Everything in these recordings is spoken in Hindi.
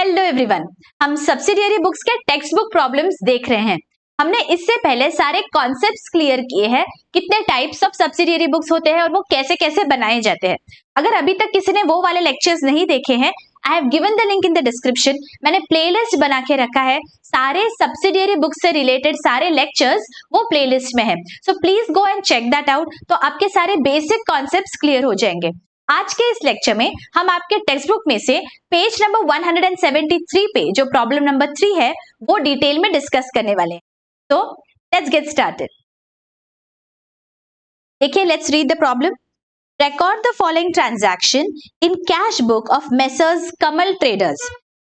हेलो एवरीवन, हम सब्सिडियरी बुक्स के टेक्स्ट बुक प्रॉब्लम्स देख रहे हैं। हमने इससे पहले सारे कॉन्सेप्ट्स क्लियर किए हैं, कितने टाइप्स ऑफ सब्सिडियरी बुक्स होते हैं और वो कैसे कैसे बनाए जाते हैं। अगर अभी तक किसी ने वो वाले लेक्चर्स नहीं देखे हैं, I have given the link in the description. मैंने प्लेलिस्ट बना के रखा है, सारे सब्सिडियरी बुक्स से रिलेटेड सारे लेक्चर्स वो प्लेलिस्ट में है। So please go and check that out, तो आपके सारे बेसिक कॉन्सेप्ट्स क्लियर हो जाएंगे। आज के इस लेक्चर में हम आपके टेक्स्ट बुक में से पेज नंबर 173 पे जो प्रॉब्लम नंबर 3 है वो डिटेल में डिस्कस करने वाले हैं। तो लेट्स गेट स्टार्टेड। देखिए, let's read the problem. Record the following transaction in cash book of Messrs Kamal Traders.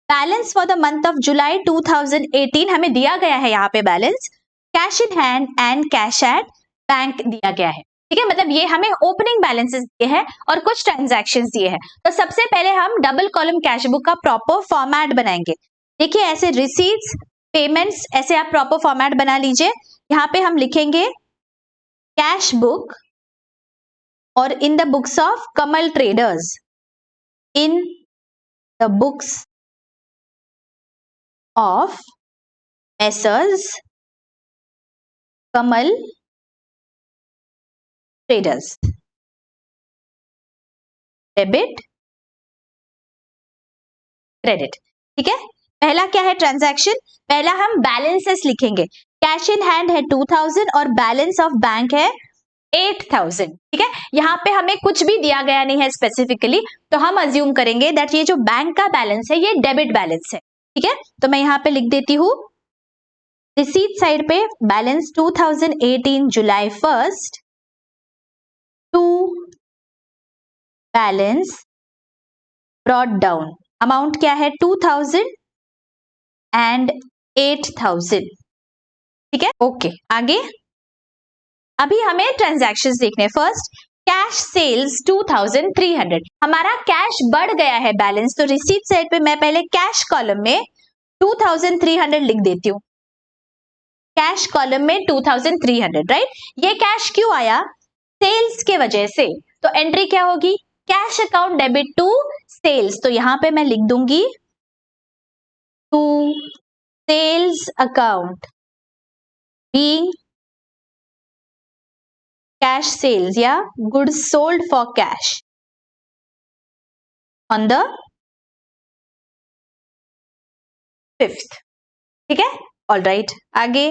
Balance for the month of July 2018 हमें दिया गया है, यहाँ पे balance cash in hand and cash at bank दिया गया है। ठीक है, मतलब ये हमें ओपनिंग बैलेंसेस दिए हैं और कुछ ट्रांजैक्शंस दिए हैं। तो सबसे पहले हम डबल कॉलम कैश बुक का प्रॉपर फॉर्मेट बनाएंगे। देखिए, ऐसे रिसीट्स, पेमेंट्स, ऐसे आप प्रॉपर फॉर्मेट बना लीजिए। यहाँ पे हम लिखेंगे कैश बुक और in the books of Kamal traders, in the books of messrs Kamal traders, debit credit. ठीक है, पहला क्या है ट्रांजैक्शन, पहला हम बैलेंसेस लिखेंगे। कैश इन हैंड है 2000 और बैलेंस ऑफ बैंक है 8000। ठीक है, यहाँ पे हमें कुछ भी दिया गया नहीं है स्पेसिफिकली, तो हम अज्यूम करेंगे दैट ये जो बैंक का बैलेंस है ये डेबिट बैलेंस है। ठीक है, तो मैं यहाँ पे लिख देती हूँ रिसीट साइड पे balance 2018 July 1 to balance brought down. Amount क्या है 2000 एंड 8000। ठीक है, ओके आगे। अभी हमें ट्रांजैक्शंस देखने हैं। First, cash sales 2300। हमारा कैश बढ़ गया है बैलेंस, तो रिसीट साइड पे मैं पहले कैश कॉलम में 2300 लिख देती हूँ। कैश कॉलम में 2300, राइट। ये कैश क्यों आया, सेल्स के वजह से, तो एंट्री क्या होगी, cash account debit to sales. तो यहां पे मैं लिख दूंगी to sales account being cash sales या goods sold for cash on the 5th। ठीक है, ऑल राइट। आगे,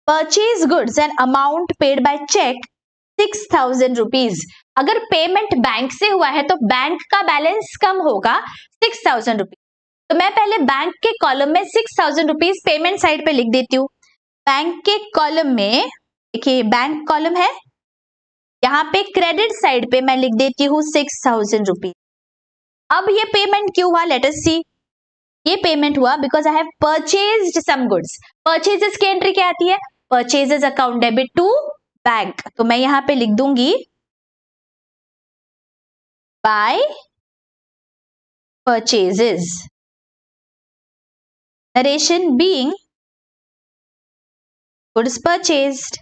purchase goods and amount paid by cheque 6000 rupees. अगर पेमेंट बैंक से हुआ है तो बैंक का बैलेंस कम होगा 6000 रुपीज। तो मैं पहले बैंक के कॉलम में 6000 रुपीज पेमेंट साइड पे लिख देती हूँ। बैंक के कॉलम में देखिए, बैंक कॉलम है, यहाँ पे क्रेडिट साइड पे मैं लिख देती हूँ 6000 रुपीज। अब ये पेमेंट क्यों हुआ, लेट अस सी। ये पेमेंट हुआ because I have purchased some goods. Purchases की एंट्री क्या आती है, purchases account debit to bank. तो मैं यहां पे लिख दूंगी by purchases, narration being goods purchased.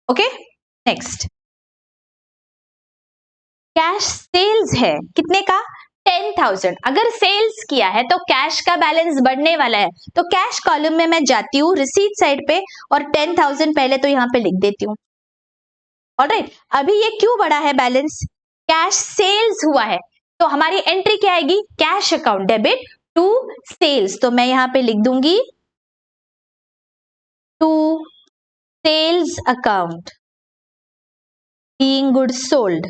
Okay, next, cash sales है कितने का, 10,000। अगर सेल्स किया है तो कैश का बैलेंस बढ़ने वाला है, तो कैश कॉलम में मैं जाती हूँ रिसीट साइड पे और 10,000 पहले तो यहाँ पे लिख देती हूँ। ऑलराइट, अभी ये क्यों बढ़ा है बैलेंस, कैश सेल्स हुआ है, तो हमारी एंट्री क्या आएगी, cash account debit to sales. तो मैं यहाँ पे लिख दूंगी to sales account being goods sold.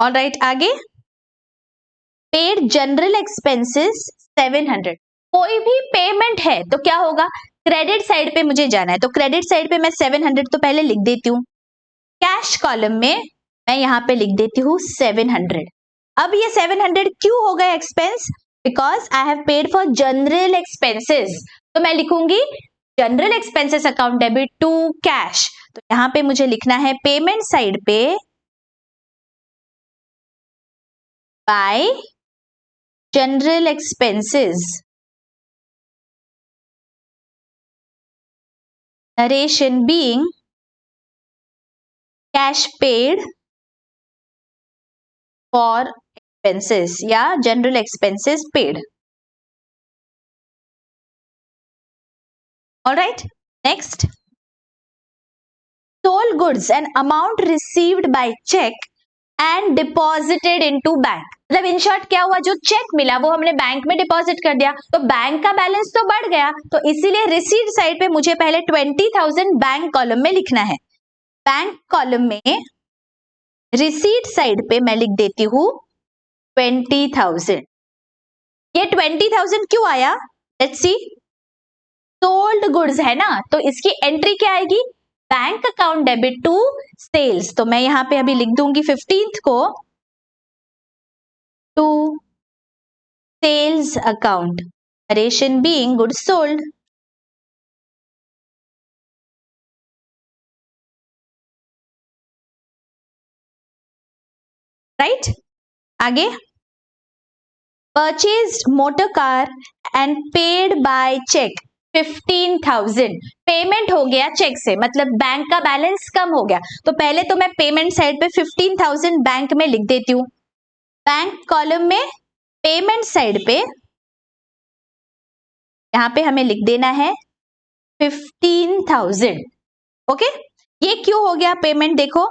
All right, आगे, पेड जनरल एक्सपेंसेस 700। कोई भी पेमेंट है तो क्या होगा, क्रेडिट साइड पे मुझे जाना है, तो क्रेडिट साइड पे मैं 700 तो पहले लिख देती हूँ। कैश कॉलम में मैं यहाँ पे लिख देती हूँ 700। अब ये 700 क्यों हो गया expense, because I have paid for general expenses. तो मैं लिखूंगी general expenses account debit to cash. तो यहाँ पे मुझे लिखना है पेमेंट साइड पे by general expenses narration being cash paid for expenses या general expenses paid. Alright, next. Sold goods and amount received by cheque and deposited into bank. मतलब इन शॉर्ट क्या हुआ, जो चेक मिला वो हमने बैंक में डिपॉजिट कर दिया, तो बैंक का बैलेंस तो बढ़ गया, तो इसीलिए रिसीट साइड पे मुझे पहले 20,000 बैंक कॉलम में लिखना है. बैंक कॉलम में रिसीट साइड पे मैं लिख देती हूं 20,000. ये 20,000 क्यों आया, लेट्स सी. सोल्ड गुड्स है ना, तो इसकी एंट्री क्या आएगी, bank account debit to sales. तो मैं यहां पे अभी लिख दूंगी 15th को to sales account, narration being goods sold. Right, आगे. Purchased motor car and paid by cheque 15,000. Payment हो गया चेक से, मतलब बैंक का बैलेंस कम हो गया, तो पहले तो मैं पेमेंट साइड पे 15,000 बैंक में लिख देती हूँ. बैंक कॉलम में पेमेंट साइड पे यहां पे हमें लिख देना है 15,000. ओके, ये क्यों हो गया पेमेंट, देखो.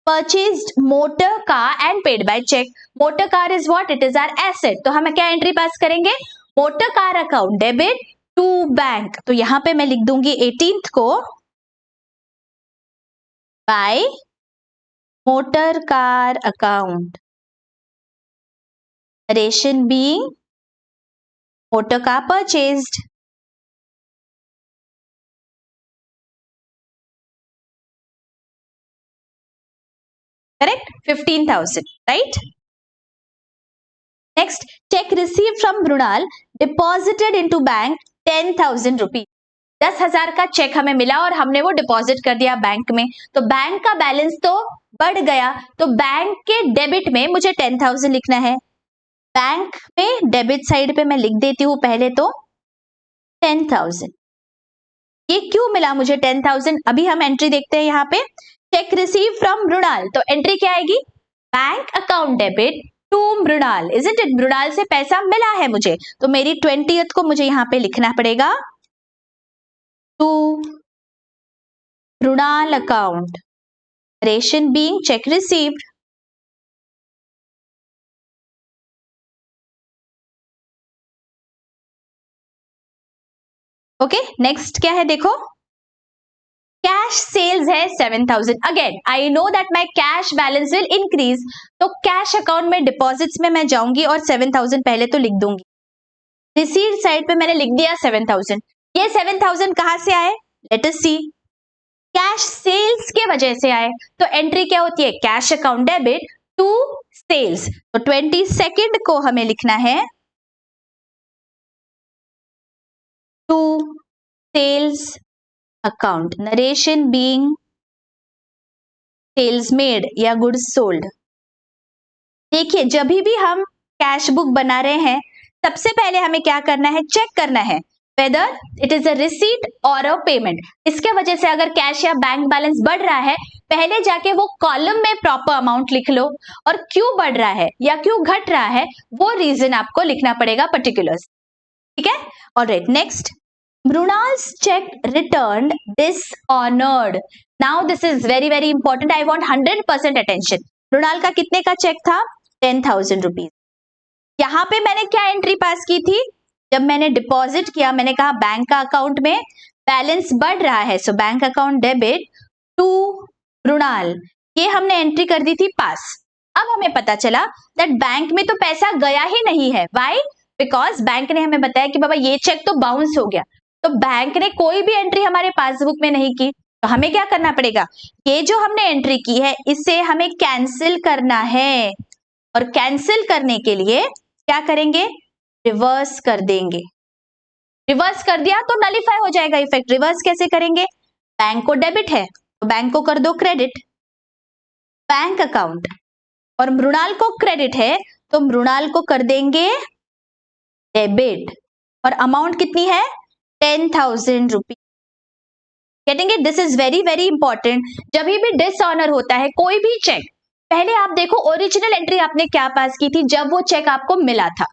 Purchased motor car and paid by cheque. Motor car is what, it is our asset, तो हम क्या एंट्री पास करेंगे, motor car account debit to bank. तो यहां पे मैं लिख दूंगी 18th को by motor car account, narration being motor car purchased. Correct, 15,000. Right, next. Cheque receive from Mrinal deposited into bank 10,000 rupees. 10,000 का चेक हमें मिला और हमने वो डिपॉजिट कर दिया बैंक में, तो बैंक का बैलेंस तो बढ़ गया, तो बैंक के डेबिट में मुझे 10,000 लिखना है. बैंक में डेबिट साइड पे मैं लिख देती हूं पहले तो 10,000. ये क्यों मिला मुझे 10,000, अभी हम एंट्री देखते हैं. यहाँ पे चेक रिसीव फ्रॉम मृणाल, तो एंट्री क्या आएगी, bank account debit to Mrinal. Is it, Mrinal से पैसा मिला है मुझे, तो मेरी 20th को मुझे यहाँ पे लिखना पड़ेगा to Mrinal account, narration being cheque received. Okay, next क्या है, देखो. कैश सेल्स है 7,000. Again I know that my cash balance will increase, तो कैश अकाउंट में डिपॉजिट्स में मैं जाऊंगी और 7,000 पहले तो लिख दूंगी. रिसीट साइड पे मैंने लिख दिया 7,000. ये 7,000 कहां से आए, let us see. Cash sales के वजह से आए, तो एंट्री क्या होती है, cash account debit to sales. तो 22nd को हमें लिखना है to sales account, narration being sales made या गुड्स सोल्ड. देखिए, जब भी हम कैश बुक बना रहे हैं, सबसे पहले हमें क्या करना है, चेक करना है whether it is a receipt और अ पेमेंट. इसके वजह से अगर कैश या बैंक बैलेंस बढ़ रहा है, पहले जाके वो कॉलम में प्रॉपर अमाउंट लिख लो, और क्यों बढ़ रहा है या क्यों घट रहा है वो रीजन आपको लिखना पड़ेगा पर्टिकुलर्स. ठीक है, alright, next. Mrunal's check returned dishonored. Now this is very very important. I want 100% attention. Mrinal का कितने का चेक था, 10,000 रुपीज. यहाँ पे मैंने क्या एंट्री पास की थी, जब मैंने डिपॉजिट किया मैंने कहा बैंक का अकाउंट में बैलेंस बढ़ रहा है, so bank account debit to Mrinal. ये हमने एंट्री कर दी थी पास. अब हमें पता चला दैट बैंक में तो पैसा गया ही नहीं है. व्हाई, बिकॉज बैंक ने हमें बताया कि बाबा ये चेक तो बाउंस हो गया, तो बैंक ने कोई भी एंट्री हमारे पासबुक में नहीं की. तो हमें क्या करना पड़ेगा, ये जो हमने एंट्री की है इसे हमें कैंसिल करना है, और कैंसिल करने के लिए क्या करेंगे, रिवर्स कर देंगे. रिवर्स कर दिया तो नलिफाई हो जाएगा इफेक्ट. रिवर्स कैसे करेंगे, बैंक को डेबिट है तो बैंक को कर दो क्रेडिट, बैंक अकाउंट, और मृणाल को क्रेडिट है तो मृणाल को कर देंगे डेबिट. और अमाउंट कितनी है, 10,000 rupees. Getting it? This is very very important. जब भी डिसऑनर होता है कोई भी चेक, पहले आप देखो ओरिजिनल एंट्री आपने क्या पास की थी जब वो चेक आपको मिला था,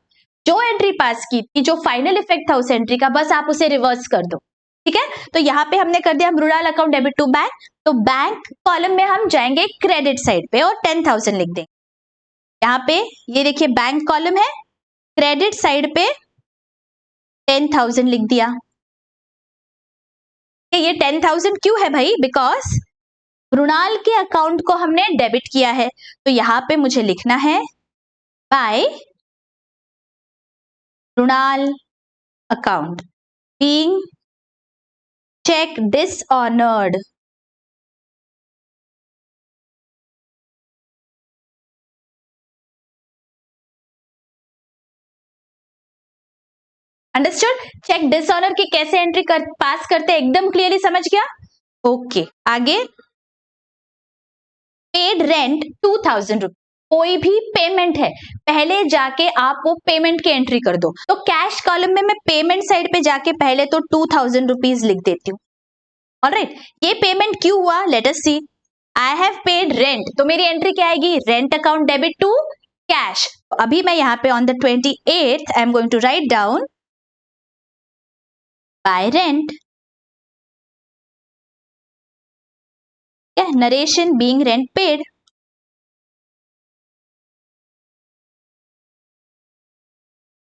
जो एंट्री पास की थी, जो फाइनल इफेक्ट था उस एंट्री का, बस आप उसे रिवर्स कर दो। ठीक है, तो यहाँ पे हमने कर दिया Mrinal account debit to bank, तो बैंक कॉलम में हम जाएंगे क्रेडिट साइड पे और 10,000 लिख देंगे। यहाँ पे ये देखिए बैंक कॉलम है, क्रेडिट साइड पे 10,000 लिख दिया। ये 10,000 क्यों है भाई? बिकॉज मृणाल के अकाउंट को हमने डेबिट किया है, तो यहाँ पे मुझे लिखना है by Mrinal account being cheque dishonoured. Understood? Cheque dishonour की कैसे एंट्री पास करते एकदम क्लियरली समझ गया? ओके, आगे पेड रेंट 2,000 रुपीज। कोई भी पेमेंट है पहले जाके आप वो पेमेंट की एंट्री कर दो, तो कैश कॉलम में मैं पेमेंट साइड पे जाके पहले तो 2,000 रुपीज लिख देती हूँ। ऑलराइट, ये पेमेंट क्यों हुआ? Let us see. I have paid rent, तो मेरी एंट्री क्या आएगी? Rent account debit to cash. अभी मैं यहाँ पे on the 28th I am going to write down by rent, narration being rent paid.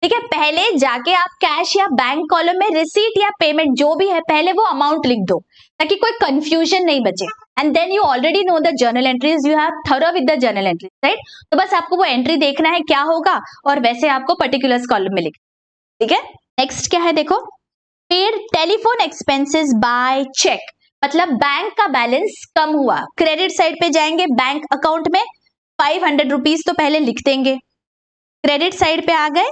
ठीक है, पहले जाके आप कैश या बैंक कॉलम में रिसीट या पेमेंट जो भी है पहले वो अमाउंट लिख दो ताकि कोई कंफ्यूजन नहीं बचे। And then you already know the journal entries, you have through with the journal entries, right? तो बस आपको वो एंट्री देखना है क्या होगा और वैसे आपको पर्टिकुलर्स कॉलम में लिखना। ठीक है, नेक्स्ट क्या है देखो, paid telephone expenses by cheque, मतलब बैंक का बैलेंस कम हुआ। क्रेडिट साइड पे जाएंगे, बैंक अकाउंट में 500 रुपीज तो पहले लिख देंगे। क्रेडिट साइड पे आ गए,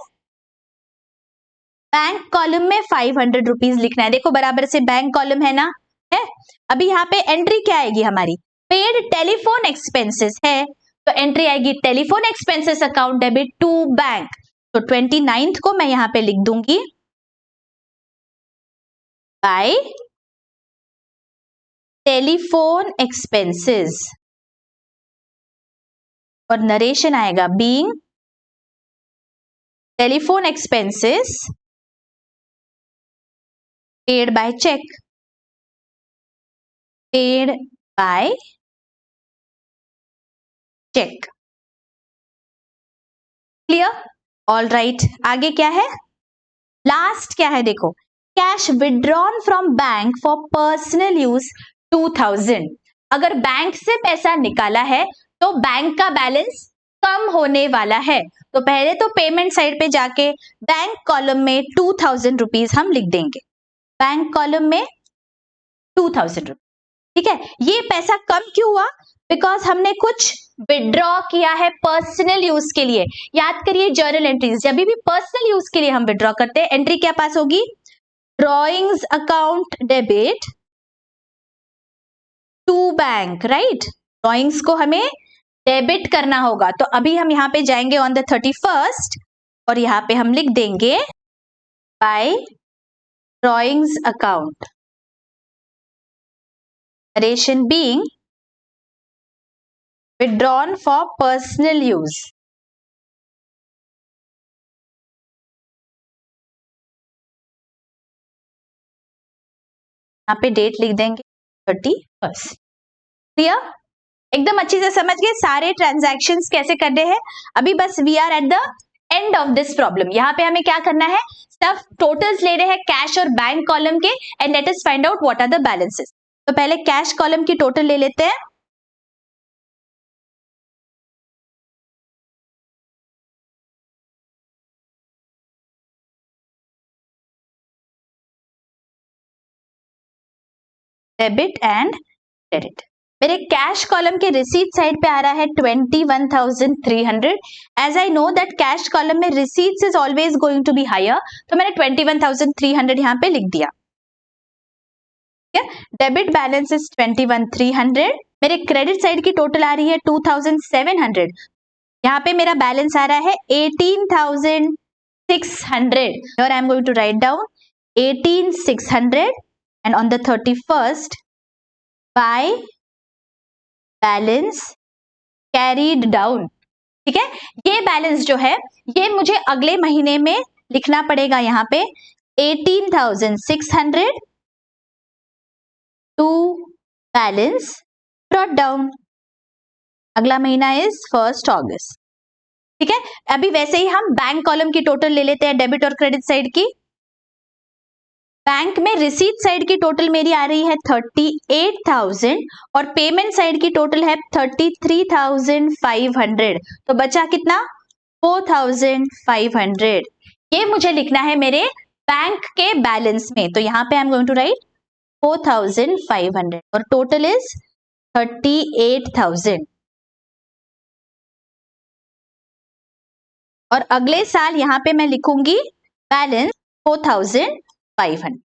बैंक कॉलम में 500 रुपीज लिखना है। देखो बराबर से बैंक कॉलम है ना, है। अभी यहाँ पे एंट्री क्या आएगी हमारी? पेड टेलीफोन एक्सपेंसेस है, तो एंट्री आएगी telephone expenses account debit to bank. तो 29th को मैं यहाँ पे लिख दूंगी बाय टेलीफोन एक्सपेंसेस और नरेशन आएगा being telephone expenses paid by check, paid by check। Clear? All right, आगे क्या है? लास्ट क्या है देखो, cash withdrawn from bank for personal use 2,000। अगर बैंक से पैसा निकाला है तो बैंक का बैलेंस कम होने वाला है, तो पहले तो पेमेंट साइड पे जाके बैंक कॉलम में 2,000 रुपीज हम लिख देंगे। बैंक कॉलम में 2,000 रुपीज। ठीक है, ये पैसा कम क्यों हुआ? बिकॉज हमने कुछ विड्रॉ किया है पर्सनल यूज के लिए। याद करिए जर्नल एंट्रीज, जब भी पर्सनल यूज के लिए हम विड्रॉ करते हैं एंट्री क्या पास होगी? Drawings account debit to bank, right? Drawings को हमें डेबिट करना होगा, तो अभी हम यहाँ पे जाएंगे ऑन द 31st और यहाँ पे हम लिख देंगे by drawings account, narration being withdrawn for personal use। यहाँ पे डेट लिख देंगे 31st। क्लियर? एकदम अच्छी से समझ गए सारे ट्रांजैक्शंस कैसे करने हैं। अभी बस we are at the end of this problem. यहाँ पे हमें क्या करना है? सब टोटल्स ले रहे हैं कैश और बैंक कॉलम के, and let us find out what are the balances. तो पहले कैश कॉलम की टोटल ले लेते हैं। Debit and credit. मेरे कैश कॉलम के रिसीट साइड पे आ रहा है 21,300। As I know that cash column में receipts is always going to be higher, तो मैंने 21,300 यहाँ पे लिख दिया। Debit balance is 21,300। मेरे क्रेडिट साइड की टोटल आ रही है 2,700। यहाँ पे मेरा बैलेंस आ रहा है 18,600 और I am going to write down 18,600 and on the 31st by balance carried down। ठीक है, ये बैलेंस जो है ये मुझे अगले महीने में लिखना पड़ेगा यहाँ पे 18,600 टू बैलेंस ब्रॉट डाउन। अगला महीना इज 1 अगस्त। ठीक है, अभी वैसे ही हम बैंक कॉलम की टोटल ले लेते हैं, डेबिट और क्रेडिट साइड की। बैंक में रिसीट साइड की टोटल मेरी आ रही है 38,000 और पेमेंट साइड की टोटल है 33,500, तो बचा कितना 4,500। ये मुझे लिखना है मेरे बैंक के बैलेंस में, तो यहां पे I am going to write 4,500 और टोटल इज 38,000। और अगले साल यहां पे मैं लिखूंगी बैलेंस 4,500।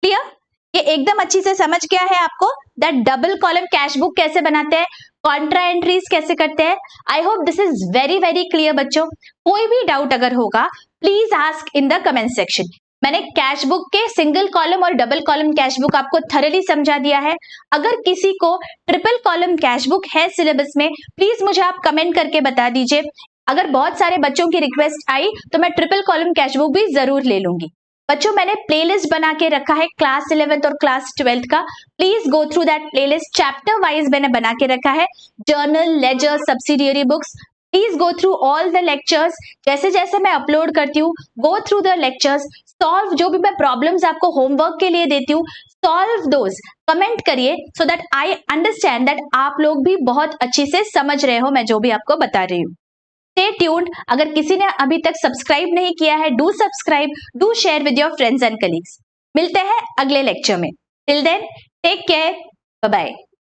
क्लियर? ये एकदम अच्छी से समझ गया है आपको that double column cash book कैसे बनाते हैं, कॉन्ट्रा एंट्रीज कैसे करते हैं। I hope this is very very clear बच्चों। कोई भी डाउट अगर होगा please ask in the comment section. मैंने कैश बुक के सिंगल कॉलम और डबल कॉलम कैश बुक आपको थरली समझा दिया है। अगर किसी को ट्रिपल कॉलम कैश बुक है सिलेबस में, प्लीज मुझे आप कमेंट करके बता दीजिए। अगर बहुत सारे बच्चों की रिक्वेस्ट आई तो मैं ट्रिपल कॉलम कैश बुक भी जरूर ले लूंगी। बच्चों मैंने प्लेलिस्ट बना के रखा है क्लास 11th और क्लास 12th का, please go through that playlist. Chapter wise मैंने बना के रखा है, journal, ledger, subsidiary books. Please go through all the lectures. जैसे जैसे मैं अपलोड करती हूँ go through the lectures, solve जो भी मैं प्रॉब्लम्स आपको होमवर्क के लिए देती हूँ, सॉल्व दोज, कमेंट करिए so that I understand that आप लोग भी बहुत अच्छे से समझ रहे हो मैं जो भी आपको बता रही हूँ। Stay tuned। अगर किसी ने अभी तक सब्सक्राइब नहीं किया है, do subscribe, do share with your friends and colleagues. मिलते हैं अगले लेक्चर में। Till then take care, bye bye.